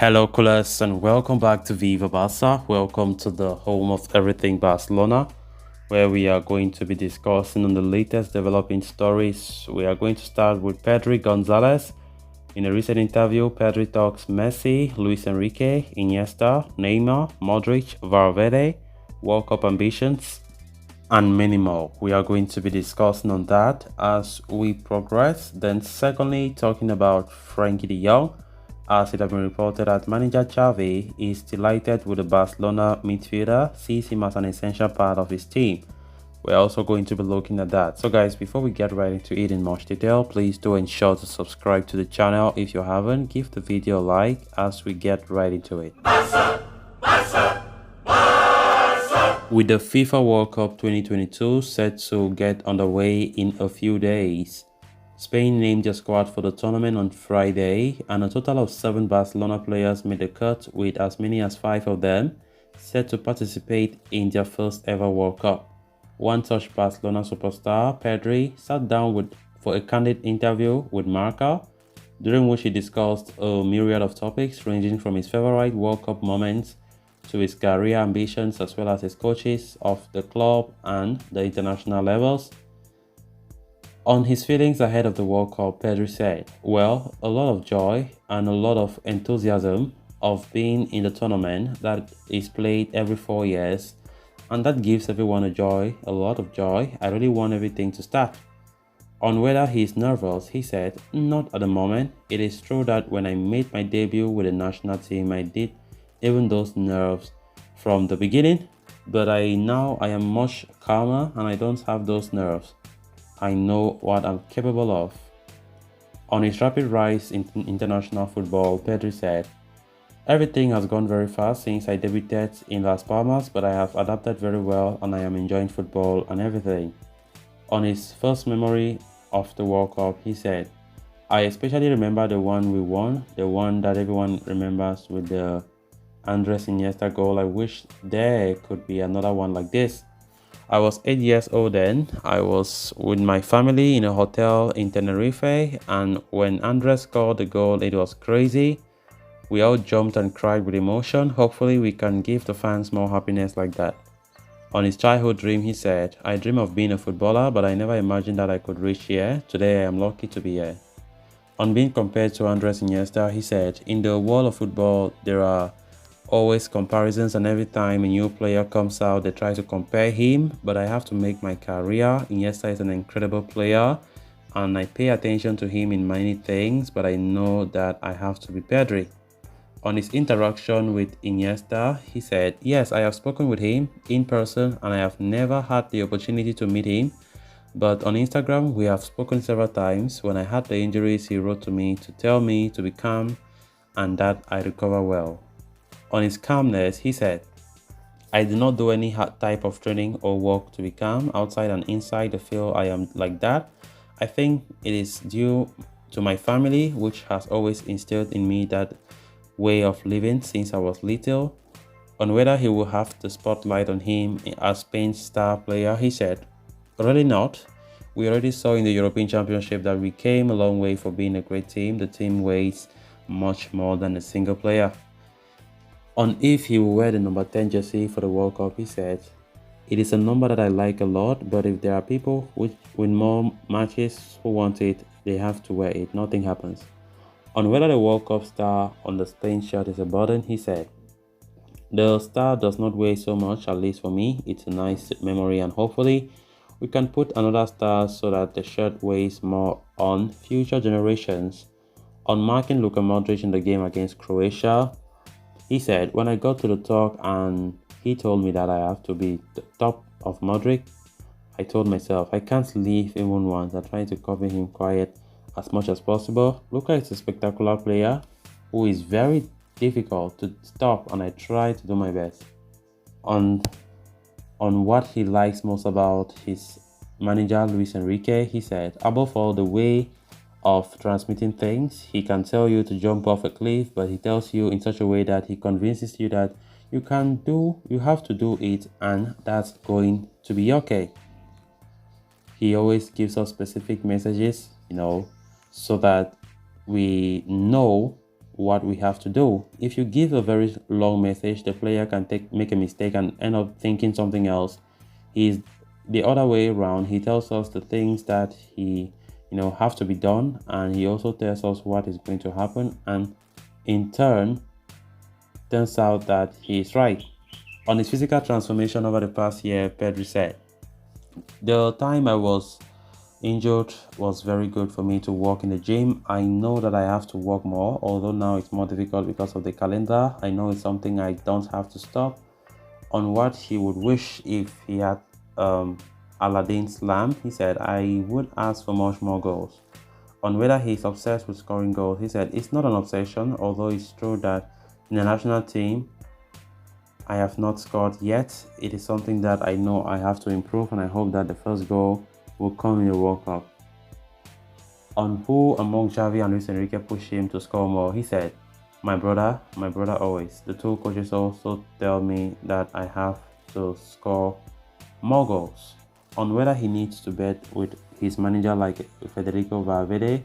Hello, coolers, and welcome back to Viva Barca. Welcome to the home of everything Barcelona, where we are going to be discussing on the latest developing stories. We are going to start with Pedri Gonzalez. In a recent interview, Pedri talks Messi, Luis Enrique, Iniesta, Neymar, Modric, Valverde, World Cup ambitions, and many more. We are going to be discussing on that as we progress. Then secondly, talking about Frankie de Jong, as it has been reported that manager Xavi is delighted with the Barcelona midfielder, sees him as an essential part of his team. We're also going to be looking at that. So guys, before we get right into it in much detail, please do ensure to subscribe to the channel if you haven't. Give the video a like as we get right into it. With the FIFA World Cup 2022 set to get underway in a few days, Spain named their squad for the tournament on Friday, and a total of 7 Barcelona players made the cut, with as many as 5 of them set to participate in their first ever World Cup. One such Barcelona superstar, Pedri, sat down for a candid interview with Marca, during which he discussed a myriad of topics ranging from his favorite World Cup moments to his career ambitions, as well as his coaches of the club and the international levels. On his feelings ahead of the World Cup, Pedri said, "Well, a lot of joy and a lot of enthusiasm of being in the tournament that is played every 4 years, and that gives everyone a lot of joy. I really want everything to start." On whether he is nervous, he said, "Not at the moment. It is true that when I made my debut with the national team, I did even those nerves from the beginning, but now I am much calmer and I don't have those nerves. I know what I'm capable of." On his rapid rise in international football, Pedri said, "Everything has gone very fast since I debuted in Las Palmas, but I have adapted very well and I am enjoying football and everything." On his first memory of the World Cup, he said, "I especially remember the one we won, the one that everyone remembers with the Andres Iniesta goal. I wish there could be another one like this. I was 8 years old then. I was with my family in a hotel in Tenerife, and when Andres scored the goal, it was crazy. We all jumped and cried with emotion. Hopefully we can give the fans more happiness like that." On his childhood dream, he said, "I dream of being a footballer, but I never imagined that I could reach here. Today I am lucky to be here." On being compared to Andres Iniesta, he said, "In the world of football, there are always comparisons, and every time a new player comes out, they try to compare him, but I have to make my career. Iniesta is an incredible player, and I pay attention to him in many things, but I know that I have to be Pedri." On his interaction with Iniesta, he said, "Yes, I have spoken with him in person, and I have never had the opportunity to meet him, but on Instagram, we have spoken several times. When I had the injuries, he wrote to me to tell me to be calm and that I recover well." On his calmness, he said, "I do not do any hard type of training or work to be calm. Outside and inside the field, I am like that. I think it is due to my family, which has always instilled in me that way of living since I was little." On whether he will have the spotlight on him as Spain's star player, he said, "Really not. We already saw in the European Championship that we came a long way for being a great team. The team weighs much more than a single player." On if he will wear the number 10 jersey for the World Cup, he said, "It is a number that I like a lot, but if there are people with more matches who want it, they have to wear it. Nothing happens." On whether the World Cup star on the Spain shirt is a burden, he said, "The star does not weigh so much, at least for me. It's a nice memory, and hopefully we can put another star so that the shirt weighs more on future generations." On marking Luka Modric in the game against Croatia, he said, "When I got to the talk and he told me that I have to be the top of Modric, I told myself, I can't leave even once. I tried to cover him quiet as much as possible. Luka is a spectacular player who is very difficult to stop, and I try to do my best." On what he likes most about his manager Luis Enrique, he said, "Above all, the way of transmitting things. He can tell you to jump off a cliff, but he tells you in such a way that he convinces you that you have to do it, and that's going to be okay. He always gives us specific messages, so that we know what we have to do. If you give a very long message, the player can make a mistake and end up thinking something else. He's the other way around. He tells us the things that he have to be done, and he also tells us what is going to happen, and in turn turns out that he is right. On his physical transformation over the past year, Pedri said, "The time I was injured was very good for me to work in the gym. I know that I have to work more, although now it's more difficult because of the calendar. I know it's something I don't have to stop." On what he would wish if he had Aladdin's lamp, he said, "I would ask for much more goals." On whether he's obsessed with scoring goals, he said, "It's not an obsession, although it's true that in the national team, I have not scored yet. It is something that I know I have to improve, and I hope that the first goal will come in the World Cup." On who among Xavi and Luis Enrique pushed him to score more, he said, my brother always. The two coaches also tell me that I have to score more goals." On whether he needs to bet with his manager like Federico Valverde,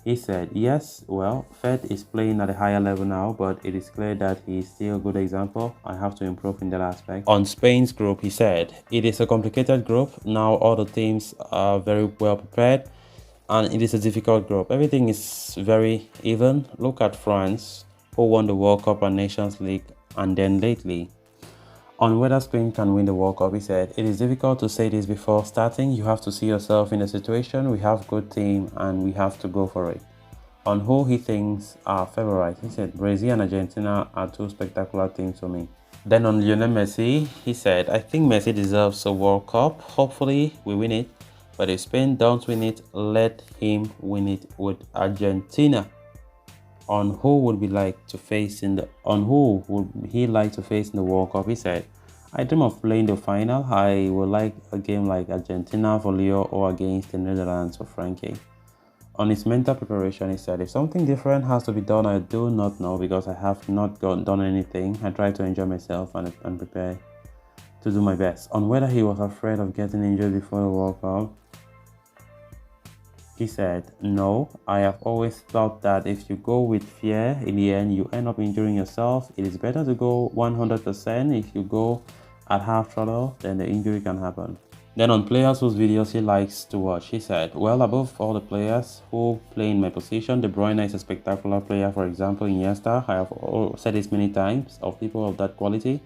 he said, "Yes, well, Fed is playing at a higher level now, but it is clear that he is still a good example. I have to improve in that aspect." On Spain's group, he said, "It is a complicated group. Now all the teams are very well prepared, and it is a difficult group. Everything is very even. Look at France, who won the World Cup and Nations League, and then lately." On whether Spain can win the World Cup, he said, "It is difficult to say this before starting. You have to see yourself in the situation. We have a good team and we have to go for it." On who he thinks are favorites, he said, "Brazil and Argentina are two spectacular teams for me." Then on Lionel Messi, he said, "I think Messi deserves a World Cup. Hopefully we win it. But if Spain don't win it, let him win it with Argentina." On who would he like to face in the World Cup, he said, "I dream of playing the final. I would like a game like Argentina for Leo or against the Netherlands for Frankie." On his mental preparation, he said, "If something different has to be done, I do not know because I have not done anything. I try to enjoy myself and prepare to do my best." On whether he was afraid of getting injured before the World Cup, he said, "No, I have always thought that if you go with fear, in the end, you end up injuring yourself. It is better to go 100%. If you go at half throttle, then the injury can happen." Then on players whose videos he likes to watch, he said, "Well, above all the players who play in my position, De Bruyne is a spectacular player. For example, Iniesta, I have said this many times, of people of that quality."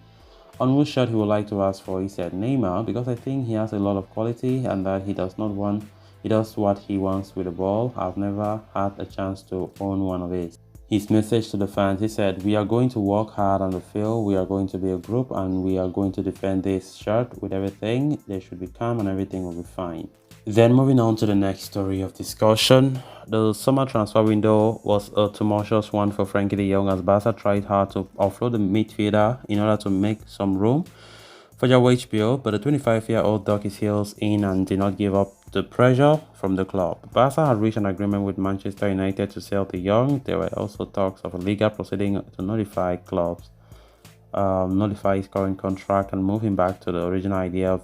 On which shot he would like to ask for, he said, "Neymar, because I think he has a lot of quality and that he does what he wants with the ball. I've never had a chance to own one of his." His message to the fans, he said, "We are going to work hard on the field. We are going to be a group and we are going to defend this shirt with everything. They should be calm and everything will be fine." Then moving on to the next story of discussion. The summer transfer window was a tumultuous one for Frankie de Jong as Barca tried hard to offload the midfielder in order to make some room for their wage bill, but the 25-year-old dug his heels in and did not give up the pressure from the club. Barca had reached an agreement with Manchester United to sell De Jong. There were also talks of a legal proceeding to notify his current contract and move him back to the original idea of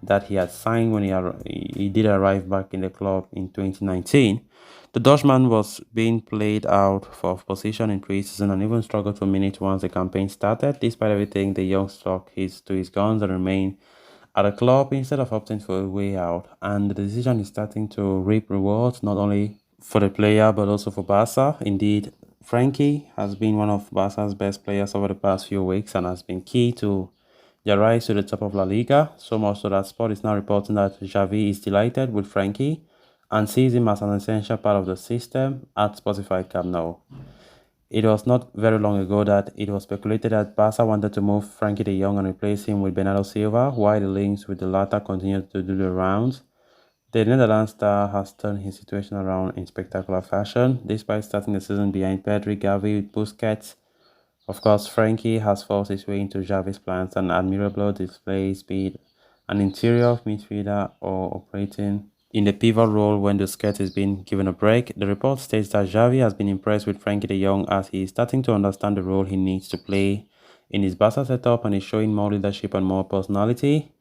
that he had signed when he did arrive back in the club in 2019. The Dutchman was being played out of position in preseason and even struggled for minutes once the campaign started. Despite everything, the young stuck to his guns and remained at the club instead of opting for a way out. And the decision is starting to reap rewards not only for the player but also for Barca. Indeed, Frankie has been one of Barca's best players over the past few weeks and has been key to their rise to the top of La Liga, so much so that Sport is now reporting that Xavi is delighted with Frankie and sees him as an essential part of the system at Spotify Camp Nou. It was not very long ago that it was speculated that Barca wanted to move Frankie de Jong and replace him with Bernardo Silva, while the links with the latter continued to do the rounds. The Netherlands star has turned his situation around in spectacular fashion, despite starting the season behind Pedri, Gavi, Busquets. Of course, Frankie has forced his way into Xavi's plans and admirably displays speed, an interior midfielder or operating in the pivot role when the skirt is being given a break. The report states that Xavi has been impressed with Frankie de Jong as he is starting to understand the role he needs to play in his Barca setup and is showing more leadership and more personality.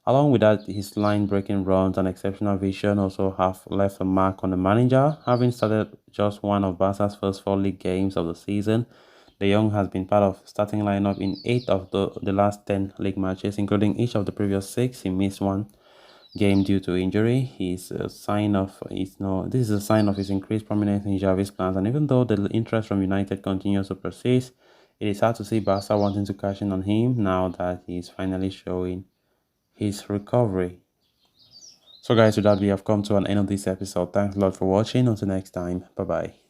Along with that, his line-breaking runs and exceptional vision also have left a mark on the manager. Having started just one of Barca's first four league games of the season, De Jong has been part of starting lineup in 8 of the last 10 league matches, including each of the previous 6. He missed one game due to injury. This is a sign of his increased prominence in Xavi's plans, and even though the interest from United continues to persist, it is hard to see Barca wanting to cash in on him now that he is finally showing his recovery. So guys, with that we have come to an end of this episode. Thanks a lot for watching. Until next time, bye bye.